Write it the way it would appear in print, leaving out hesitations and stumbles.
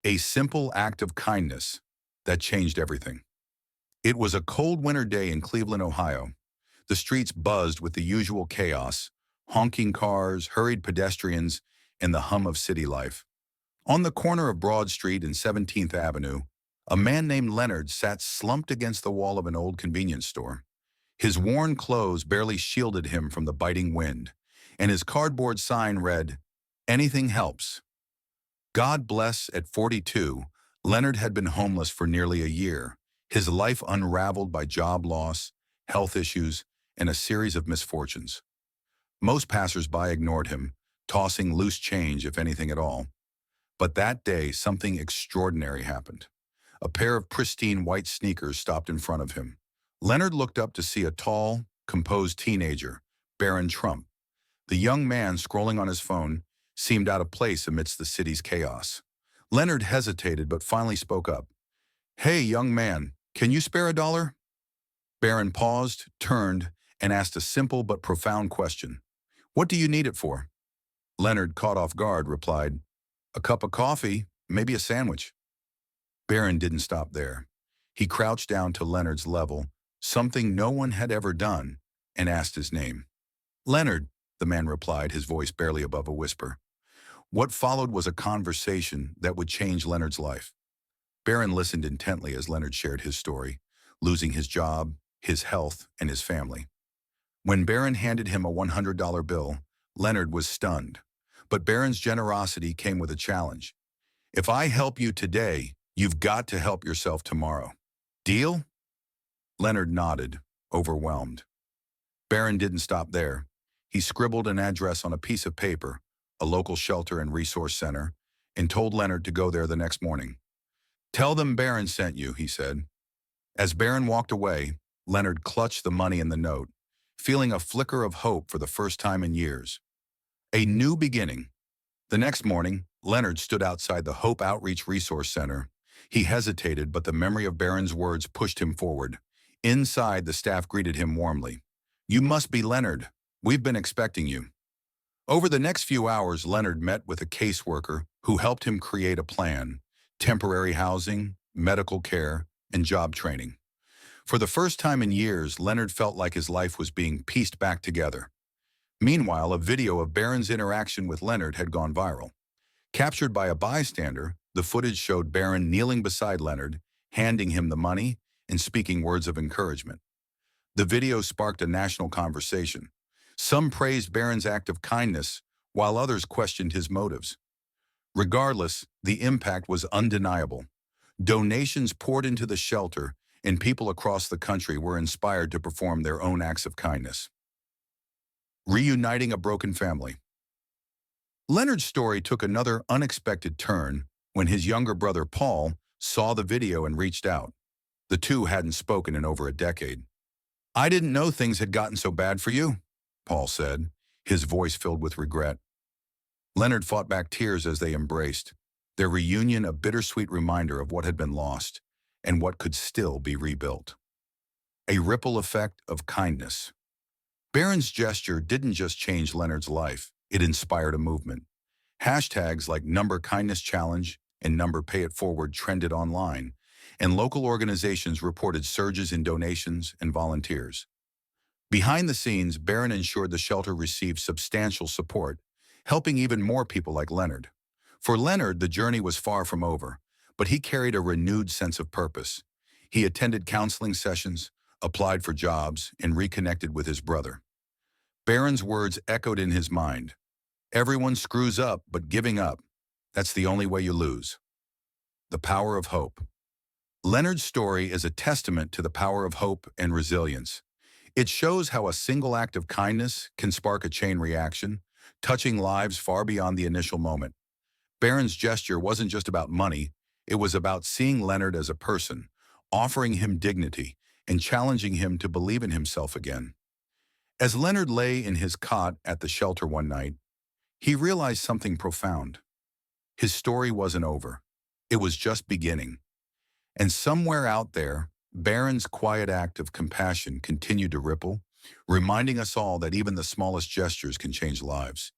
A simple act of kindness that changed everything. It was a cold winter day in Cleveland, Ohio. The streets buzzed with the usual chaos, honking cars, hurried pedestrians, and the hum of city life. On the corner of Broad Street and 17th Avenue, a man named Leonard sat slumped against the wall of an old convenience store. His worn clothes barely shielded him from the biting wind, and his cardboard sign read, "Anything helps." God bless, at 42, Leonard had been homeless for nearly a year, his life unraveled by job loss, health issues, and a series of misfortunes. Most passers-by ignored him, tossing loose change, if anything at all. But that day, something extraordinary happened. A pair of pristine white sneakers stopped in front of him. Leonard looked up to see a tall, composed teenager, Barron Trump. The young man, scrolling on his phone, seemed out of place amidst the city's chaos. Leonard hesitated but finally spoke up. "Hey, young man, can you spare $1?" Barron paused, turned, and asked a simple but profound question. "What do you need it for?" Leonard, caught off guard, replied, "A cup of coffee, maybe a sandwich." Barron didn't stop there. He crouched down to Leonard's level, something no one had ever done, and asked his name. "Leonard," the man replied, his voice barely above a whisper. What followed was a conversation that would change Leonard's life. Barron listened intently as Leonard shared his story, losing his job, his health, and his family. When Barron handed him a $100 bill, Leonard was stunned. But Barron's generosity came with a challenge. "If I help you today, you've got to help yourself tomorrow. Deal?" Leonard nodded, overwhelmed. Barron didn't stop there. He scribbled an address on a piece of paper, a local shelter and resource center, and told Leonard to go there the next morning. "Tell them Barron sent you," he said. As Barron walked away, Leonard clutched the money and the note, feeling a flicker of hope for the first time in years. A new beginning. The next morning, Leonard stood outside the Hope Outreach Resource Center. He hesitated, but the memory of Barron's words pushed him forward. Inside, the staff greeted him warmly. "You must be Leonard. We've been expecting you." Over the next few hours, Leonard met with a caseworker who helped him create a plan: temporary housing, medical care, and job training. For the first time in years, Leonard felt like his life was being pieced back together. Meanwhile, a video of Barron's interaction with Leonard had gone viral. Captured by a bystander, the footage showed Barron kneeling beside Leonard, handing him the money and speaking words of encouragement. The video sparked a national conversation. Some praised Barron's act of kindness, while others questioned his motives. Regardless, the impact was undeniable. Donations poured into the shelter, and people across the country were inspired to perform their own acts of kindness. Reuniting a broken family. Leonard's story took another unexpected turn when his younger brother Paul saw the video and reached out. The two hadn't spoken in over a decade. "I didn't know things had gotten so bad for you," Paul said, his voice filled with regret. Leonard fought back tears as they embraced, their reunion a bittersweet reminder of what had been lost and what could still be rebuilt. A ripple effect of kindness. Barron's gesture didn't just change Leonard's life, it inspired a movement. Hashtags like #KindnessChallenge and #PayItForward trended online, and local organizations reported surges in donations and volunteers. Behind the scenes, Barron ensured the shelter received substantial support, helping even more people like Leonard. For Leonard, the journey was far from over, but he carried a renewed sense of purpose. He attended counseling sessions, applied for jobs, and reconnected with his brother. Barron's words echoed in his mind. "Everyone screws up, but giving up, that's the only way you lose." The power of hope. Leonard's story is a testament to the power of hope and resilience. It shows how a single act of kindness can spark a chain reaction, touching lives far beyond the initial moment. Barron's gesture wasn't just about money, it was about seeing Leonard as a person, offering him dignity, and challenging him to believe in himself again. As Leonard lay in his cot at the shelter one night, he realized something profound. His story wasn't over. It was just beginning. And somewhere out there, Barron's quiet act of compassion continued to ripple, reminding us all that even the smallest gestures can change lives.